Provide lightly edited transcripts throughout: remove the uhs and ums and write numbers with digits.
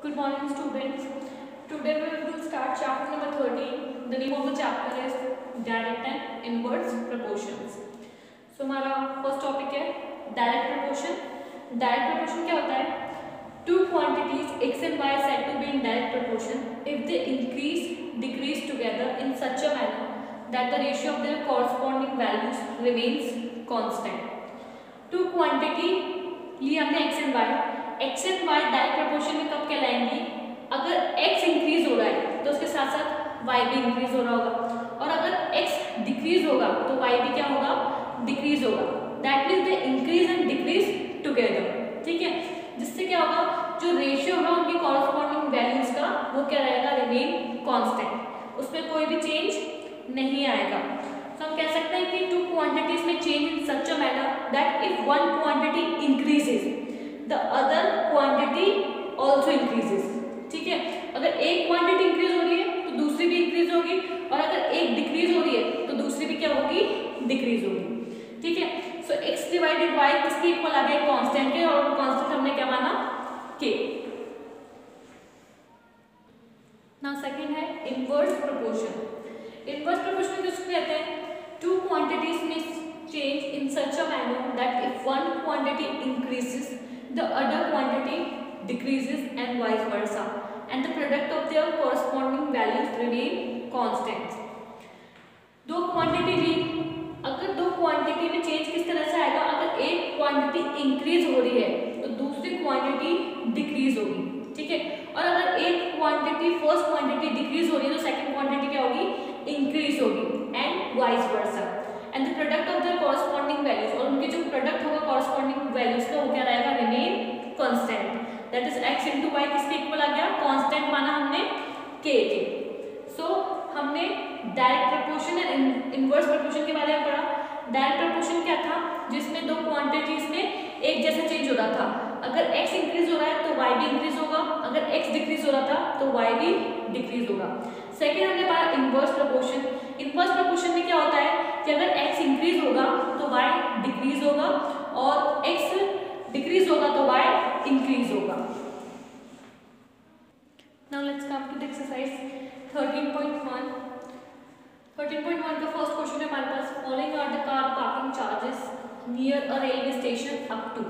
Good morning, students. Today we will start chapter number 13. The name of the chapter is direct and inverse proportions. So हमारा first topic है direct proportion. Direct proportion क्या होता है? Two quantities x and y said to be in direct proportion if they decrease together in such a manner that the ratio of their corresponding values remains constant. Two quantity लिए हमने x and y. x and y direct proportion में कब कहलाएंगी? अगर x increase हो रहा है तो उसके साथ साथ y भी इंक्रीज हो रहा होगा, और अगर x डिक्रीज होगा तो y भी क्या होगा? डिक्रीज होगा. That means they increase and decrease together. ठीक है, जिससे क्या होगा, जो रेशियो होगा उनकी कॉरस्पॉन्डिंग वैल्यूज का वो क्या रहेगा? Remain constant. उसमें कोई भी चेंज नहीं आएगा. तो हम कह सकते हैं कि टू क्वांटिटीज में change in such a manner that if one quantity increases the other quantity also increases. ठीक है, अगर एक क्वांटिटी इंक्रीज हो रही है तो दूसरी भी इंक्रीज होगी, और अगर एक डिक्रीज हो रही है तो दूसरी भी क्या होगी? डिक्रीज होगी. ठीक है, सो x डिवाइडेड y किसके इक्वल आ गया? कांस्टेंट के, और कांस्टेंट हमने क्या माना? k. नाउ सेकंड है इनवर्स प्रोपोर्शन. इनवर्स प्रोपोर्शन किसको कहते हैं? टू क्वांटिटीज में change in such a manner that if one quantity increases the other quantity decreases and vice versa, and the product of their corresponding values remain constant. दो quantity ली, अगर दो quantity में change किस तरह से आएगा? अगर एक क्वांटिटी इंक्रीज हो रही है तो दूसरी क्वांटिटी डिक्रीज होगी. ठीक है, और अगर एक क्वांटिटी फर्स्ट क्वांटिटी डिक्रीज हो रही है तो सेकंड क्वांटिटी क्या होगी? इंक्रीज होगी, and vice versa. And the product of the corresponding values, और उनके जो प्रोडक्ट होगा कॉरस्पॉन्डिंग वैल्यूज का वो क्या रहेगा? Remain constant. That is x into y किसके इक्वल आ गया? कांस्टेंट माना हमने k के. सो हमने direct proportion and inverse proportion के बारे में पढ़ा. डायरेक्ट प्रोपोर्शन क्या था? जिसमें दो क्वांटिटीज में एक जैसा चेंज हो रहा था. अगर x इंक्रीज हो रहा है तो y भी इंक्रीज होगा, अगर x डिक्रीज हो रहा था तो y भी डिक्रीज होगा. सेकेंड हमने पढ़ा इनवर्स प्रोपोर्शन. इनवर्स प्रोपोर्शन में क्या होता है कि अगर x इंक्रीज होगा तो y डिक्रीज होगा, और x डिक्रीज होगा तो y इंक्रीज होगा. Now let's come to the exercise 13.1. 13.1 का फर्स्ट क्वेश्चन है हमारे पास. Following are the car parking charges near a railway station up to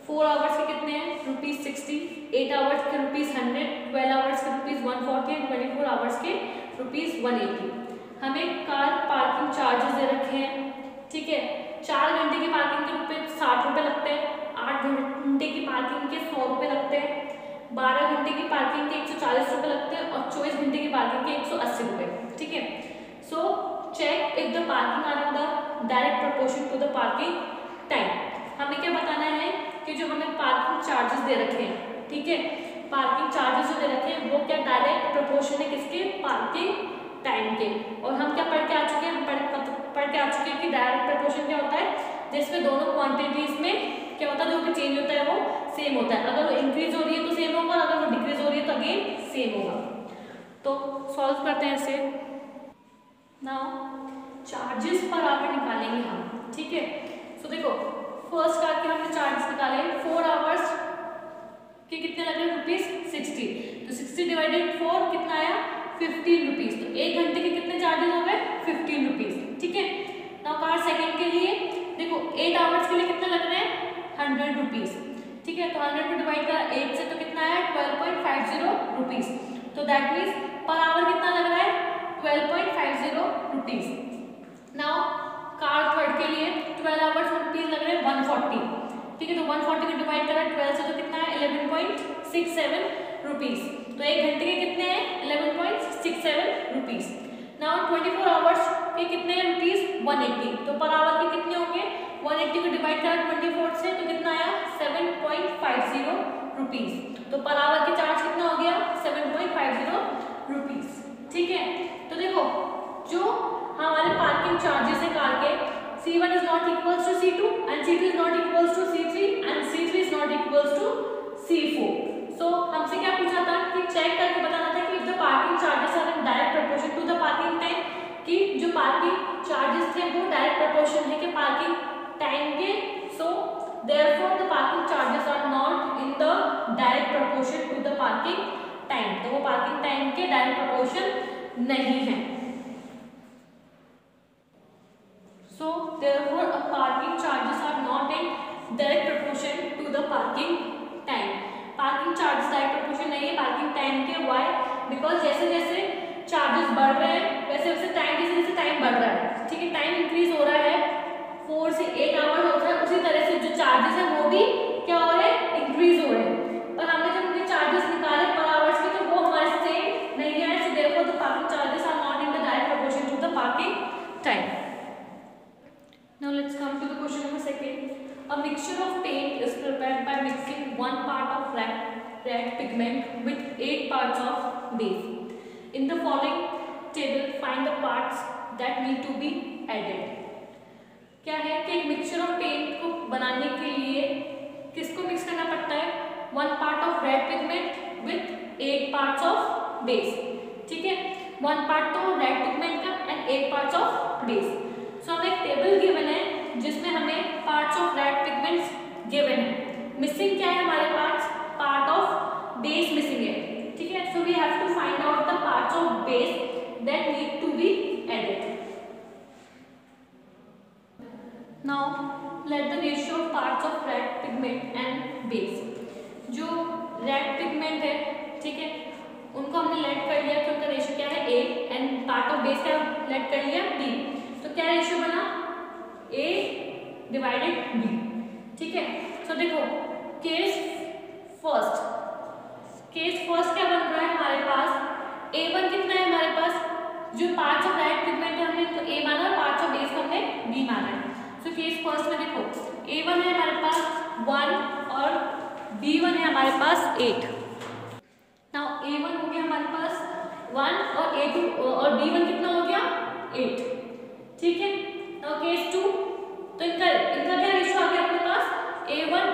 4 hours के कितने हैं? ₹60. 8 आवर्स के ₹100. 12 आवर्स के ₹140 एंड 24 आवर्स के ₹180. हमें कार पार्किंग चार्जेस दे रखे हैं. ठीक है, 4 घंटे की पार्किंग के ₹60 लगते हैं, 8 घंटे की पार्किंग के ₹100 लगते हैं, 12 घंटे की पार्किंग के ₹140 लगते हैं, और 24 घंटे की पार्किंग के ₹180. ठीक है, so check if the parking are in the direct proportion to the parking time. हमें क्या बताना है कि जो हमें पार्किंग चार्जेस दे रखे हैं, ठीक है, पार्किंग चार्जेस जो दे रखे हैं वो क्या डायरेक्ट प्रोपोर्शन है किसके? पार्किंग टाइम के. और हम क्या पढ़ के आ चुके हैं? हम पढ़ के आ चुके हैं कि डायरेक्ट प्रोपोर्शन क्या होता है? जिसमें दोनों क्वांटिटीज में क्या होता है? जो भी चेंज होता है वो सेम होता है. अगर वो इंक्रीज हो रही है तो सेम होगा, और अगर वो डिक्रीज हो रही है तो अगेन सेम होगा. तो सॉल्व करते हैं इसे. नाउ चार्जेस पर आवर निकालेंगे हम. ठीक है, सो देखो फर्स्ट कार के हमने चार्जेस निकाले. 4 आवर्स के कितने लग रहे? ₹60. तो 60 डिवाइडेड 4 कितना आया? ₹15. तो 1 घंटे के कितने चार्जेस हो गए? ₹15. ठीक है, नाउ कार सेकंड के लिए देखो 8 आवर्स के लिए कितने लग रहे हैं? ₹100. ठीक है, तो 100 को डिवाइड करा 8 से तो कितना आया? ₹12.50. तो दैट मीन्स पर आवर कितना लग रहा है? ₹12.50. नाउ कार थर्ड के लिए 12 आवर्स में रुपीज लग रहे हैं 140. ठीक है, तो 140 को डिवाइड करा 12 से तो कितना है? ₹11.67. तो 1 घंटे के कितने हैं? ₹11.67. नाउ 24 आवर्स के कितने हैं? ₹180. तो पर आवर के कितने होंगे? 180 को डिवाइड करा 24 से तो कितना आया? ₹7.50. तो पर आवर के चार्ज कितना हो गया? ₹7.50. ठीक है, तो देखो जो हमारे पार्किंग चार्जेस है कार के, C1 is not equals to C2 and C2 is not equals to C3 and C3 is not equals to C4. So हमसे क्या पूछा था कि चेक करके बताना था कि if the parking charges are in direct proportion to the parking time, कि जो पार्किंग चार्जेस थे वो डायरेक्ट प्रोपोर्शन है कि पार्किंग टाइम के. So therefore the parking charges are not in the direct proportion to the parking time, तो वो parking time के डायरेक्ट प्रोपोर्शन नहीं है। So therefore a parking charges are not in direct proportion to the parking time. Parking charges direct proportion नहीं है parking time के, why? Because जैसे जैसे चार्जेस बढ़ रहे हैं वैसे वैसे टाइम, जैसे जैसे टाइम बढ़ रहा है, ठीक है, टाइम इंक्रीज हो रहा है, 4 से 8 आवर हो रहा है, उसी तरह से जो चार्जेस है वो भी क्या हो रहे हैं, इंक्रीज हो रहे हैं। पर हमने जब उनके चार्जेस निकाले पर आवर्स के तो वो हमारे सेम नहीं है। So therefore the parking charges are not in the direct proportion to the parking time. Now let's come to the question number second. A mixture of paint is prepared by mixing 1 part of red pigment with 8 parts of base. In the following table, find the parts that need to be added. क्या है कि एक mixture of paint को बनाने के लिए किसको mix करना पड़ता है, 1 part of red pigment with 8 parts of base, ठीक है, 1 part तो रेड पिगमेंट का and 8 parts of base. So हमें एक टेबल गिवन है जिसमें हमें parts of red pigments given है, मिसिंग क्या है हमारे पास, पार्ट ऑफ बेस मिसिंग है, ठीक है। So we have to find out the parts of base that need to be added. Now let the ratio of parts of red pigment and base. जो red pigment है, ठीक है, उनको हमने late कर लिया तो उनका रेशियो क्या है A and part of base का लेट कर लिया B, तो क्या रेशियो बना A डिवाइडेड B, ठीक है। सो देखो केस फर्स्ट क्या बन रहा है हमारे पास, A1 कितना है हमारे पास, जो पार्ट्स ऑफ रेड पिगमेंट है हमने तो A माना और पार्ट्स ऑफ बेस को हमने B माना है। सो केस फर्स्ट में देखो A1 है हमारे पास 1 और B1 है हमारे पास 8। नाउ A1 हो गया हमारे पास 1 और A2 और B1 कितना हो गया 8, ठीक है। नाउ केस 2, तो इनका क्या रेशियो आ गया अपने पास, A1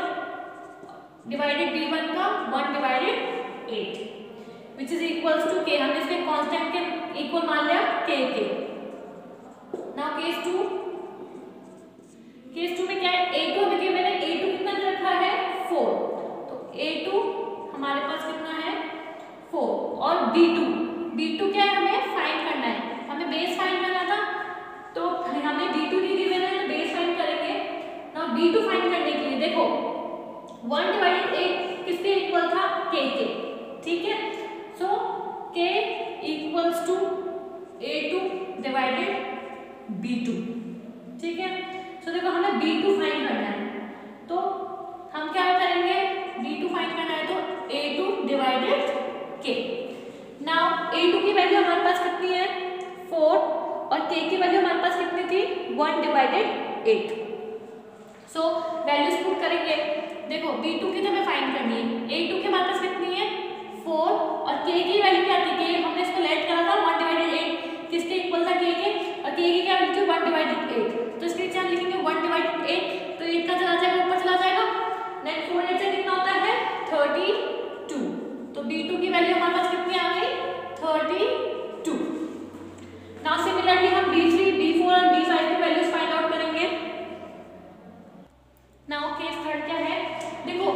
डिवाइडेड B1 का 1 divided 8 which is equals to K, हमने इसके कांस्टेंट के इक्वल मान लिया K के। नाउ केस 2 में क्या है, A2 में मैंने A2 कितना रखा है 4, तो A2 हमारे पास कितना है 4 और B2 क्या है, हमें फाइंड करना है, हमें बेस फाइंड करना था, तो हमें B2 दी दी मैंने तो बेस फाइंड करेंगे। नाउ B2 फाइंड करने के लिए देखो 1 डिवाइडेड 8 किसके इक्वल था K के, ठीक है। So K equals to A2 divided B2, ठीक है। सो देखो हमें B2 फाइंड करना है, तो हम क्या करेंगे, B2 फाइंड करना है तो A2 divided K। Now A2 की वैल्यू हमारे पास कितनी है 4 और K की वैल्यू हमारे पास कितनी थी 1 डिवाइडेड 8। सो वैल्यूज पुट करेंगे, देखो B2 की तो हमें फाइंड करनी है, A2 की हमारे पास कितनी है 4 और K की वैल्यू क्या थी, K हमने इसको लेट करा था 1 डिवाइडेड 8, किसके इक्वल था K के, और K की क्या वैल्यू थी 1 डिवाइडेड 8, तो इसके नीचे हम लिखेंगे 1 डिवाइडेड 8, तो 8 का चला जाएगा ऊपर चला जाएगा, नेक्स्ट 4 8 से कितना होता है 32, तो B2 की वैल्यू हमारे पास कितनी आ गई 32। नाउ सिमिलरली हम B3 B4 और B5 की वैल्यूज फाइंड आउट करेंगे। नाउ केस थर्ड क्या है, देखो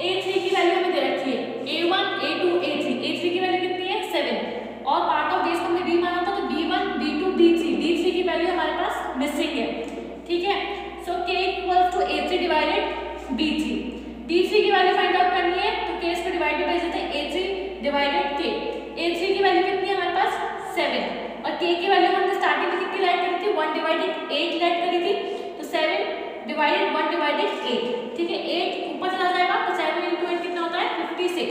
A3 की वैल्यू हमें दे रखी है A1 A2 A3 की वैल्यू कितनी है 7 और पार्ट ऑफ बेस को हमने B माना था, तो B1 B2 B3 की वैल्यू हमारे पास मिसिंग है, ठीक है। So K equals to A3 divided B3 की वैल्यू फाइंड आउट करनी है, तो K इसको डिवाइड बाय देते हैं A3 डिवाइडेड K। A3 की वैल्यू कितनी है हमारे पास 7 और K की वैल्यू हमने स्टार्टिंग में कितनी लेट करी थी 1 डिवाइडेड 8 लेट करी थी, तो 7 डिवाइडेड 1 डिवाइडेड 8, ठीक है, 8 ऊपर चला जाएगा तो 7 into 8 कितना होता है 56।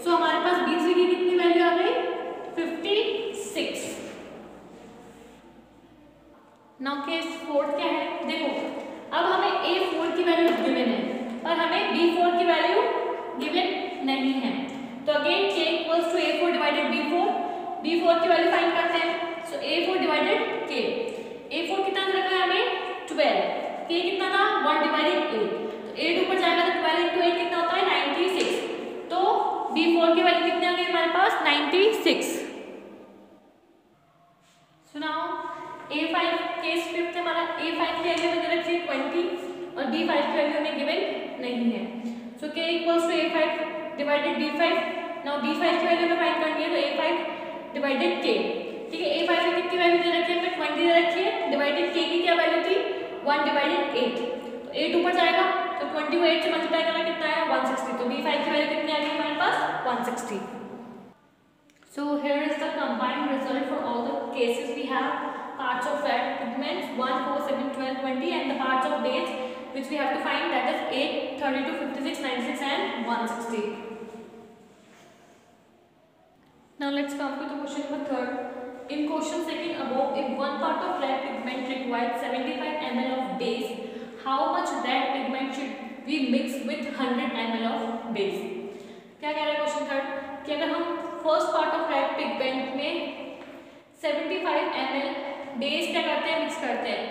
सो हमारे पास B3 की कितनी वैल्यू आ गई 56। नाउ केस फोर्थ क्या है, देखो अब हमें A4 की वैल्यू गिवन है पर हमें B4 की वैल्यू गिवन नहीं है, तो again K equals to A4 divided B4 की वैल्यू फाइंड करते हैं। सो A4 डिवाइडेड K, A4 कितना रखा है हमें 12, K कितना था 1 डिवाइडेड 8, तो 8 ऊपर जाएगा तो 12 into 8 कितना होता है 96, तो B4 की वैल्यू कितनी आ गई हमारे पास 96। सुनाओ A5 केस फिफ्थ हमारा A5 की वैल्यू हमें रखी है 20 और B5 की वैल्यू हमें गिवन नहीं है। So K equals to A5 divided B5। Now B5 की वैल्यू हमें फाइंड करनी है, तो A5 डिवाइडेड K। ठीक है, A5 की कितनी वैल्यू दे रखी है, हमें 20 दे रखी है, डिवाइडेड K की क्या वैल्यू थी, 1 डिवाइडेड 8। तो 8 ऊपर जाएगा, तो 20 को 8 से मल्टीप्लाई करना कितना है, 160। तो B5 की वैल्यू कितनी आ गई हमारे पास, 160। So here is the combined result for all the cases we have. Parts of red pigments 1, 4, 7, 12, 20, and the parts of dates which we have to find, that is 8, 32, 56, 96 and 160. Now let's come to the question number 3rd. In question second above, if one part of red pigment requires 75 ml of base, how much red pigment should we mix with 100 ml of base? क्या कह रहा है question third कि अगर हम first part of red pigment में 75 ml base क्या करते हैं, मिक्स करते हैं,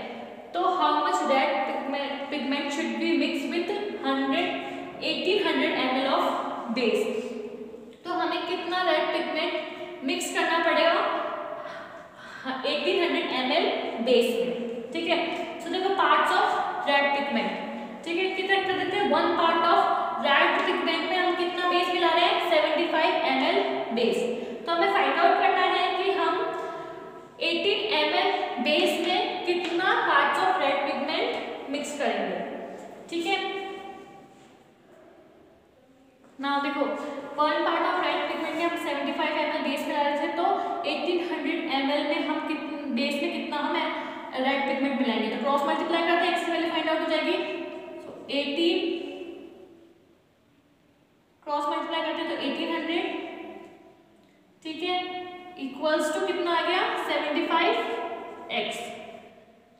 तो how much red pigment should be mix with 1800 ml of base. तो हमें कितना रेड पिगमेंट मिक्स करना पड़ेगा 1800 ml बेस में। ठीक है, सो देखो पार्ट्स ऑफ रेड पिगमेंट, ठीक है, कितना कर देते हैं, one part of red pigment में हम कितना बेस मिला रहे हैं, 75 ml बेस। तो हमें फाइंड आउट करना है कि हम 18 ml बेस में कितना parts of red pigment mix करेंगे। ठीक है, ना देखो one part of red pigment में हम 75 ml बेस मिला रहे थे, तो 1800 ml में हम बेस में कितना हमें रेड पिगमेंट मिलाएंगे, तो क्रॉस मल्टीप्लाई करते हैं, एक्स वैल्यू फाइंड आउट हो जाएगी। सो 18 क्रॉस मल्टीप्लाई करते हैं तो 1800, ठीक है, इक्वल्स टू कितना आ गया 75x।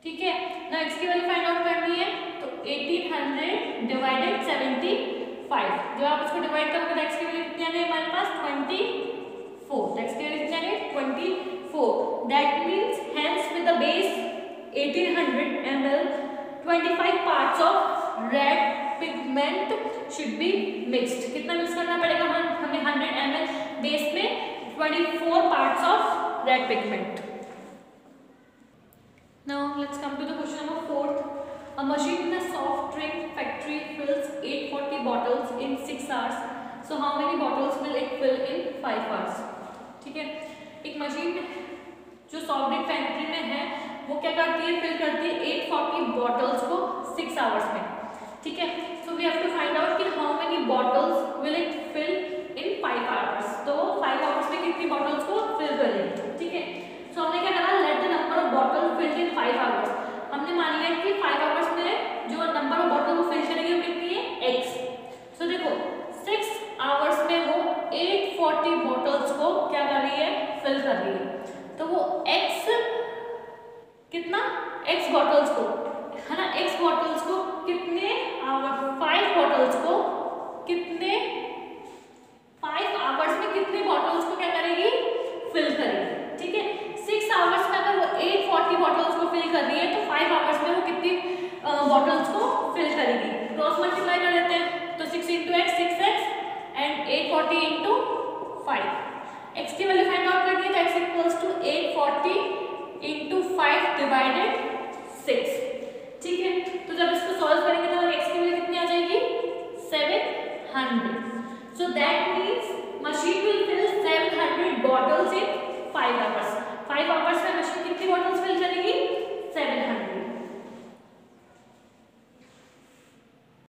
ठीक है, ना x की वैल्यू फाइंड आउट करनी है, तो 1800 डिवाइडेड 75, जब आप इसको डिवाइड करोगे तो x की वैल्यू कितनी आ गई हमारे पास 24, x की वैल्यू कितनी आ गई 24। That means hence with the base 1800 ml 25 parts of red pigment should be mixed. कितना मिक्स करना पड़ेगा हमें 100 ml बेस में 24 parts of red pigment. Now let's come to the question number 4th. A machine in a soft drink factory fills 840 bottles in 6 hours. So how many bottles will it fill in 5 hours? ठीक है, एक machine जो soft drink factory में है वो क्या करती है, फिल करती है 840 बॉटल्स को 6 आवर्स में। ठीक है, so we have to find out कि how many bottles will it fill in 5 hours. तो 5 आवर्स में कितनी बॉटल्स को फिल करेंगे। ठीक है, सो हमने क्या करा, let the number of bottle filled in 5 hours. हमने मान लिया कि 5 आवर्स में जो नंबर ऑफ बॉटल वो फिल करेंगे वो कितनी है x। सो देखो 6 आवर्स में वो 840 बॉटल्स को क्या कर रही है, फिल कर रही है। तो वो x कितना, x बॉटल्स को है ना, x बॉटल्स को कितने आवर, 5 बॉटल्स को कितने 5 आवर्स में कितने बॉटल्स को क्या करेगी, फिल करेगी। ठीक है, 6 आवर्स में अगर वो 840 बॉटल्स को फिल कर रही है तो 5 आवर्स में वो कितनी बॉटल्स को फिल करेगी। क्रॉस मल्टीप्लाई कर देते हैं, तो 6 into x 6x and 840 into 5। x की वैल्यू फाइंड आउट करनी है, तो x equals to 840 into 5 divided 6। ठीक है, तो जब इसको सॉल्व करेंगे तो हमारी x की वैल्यू कितनी आ जाएगी 700। So that means machine will fill 700 bottles in 5 hours. 5 hours में मशीन कितनी bottles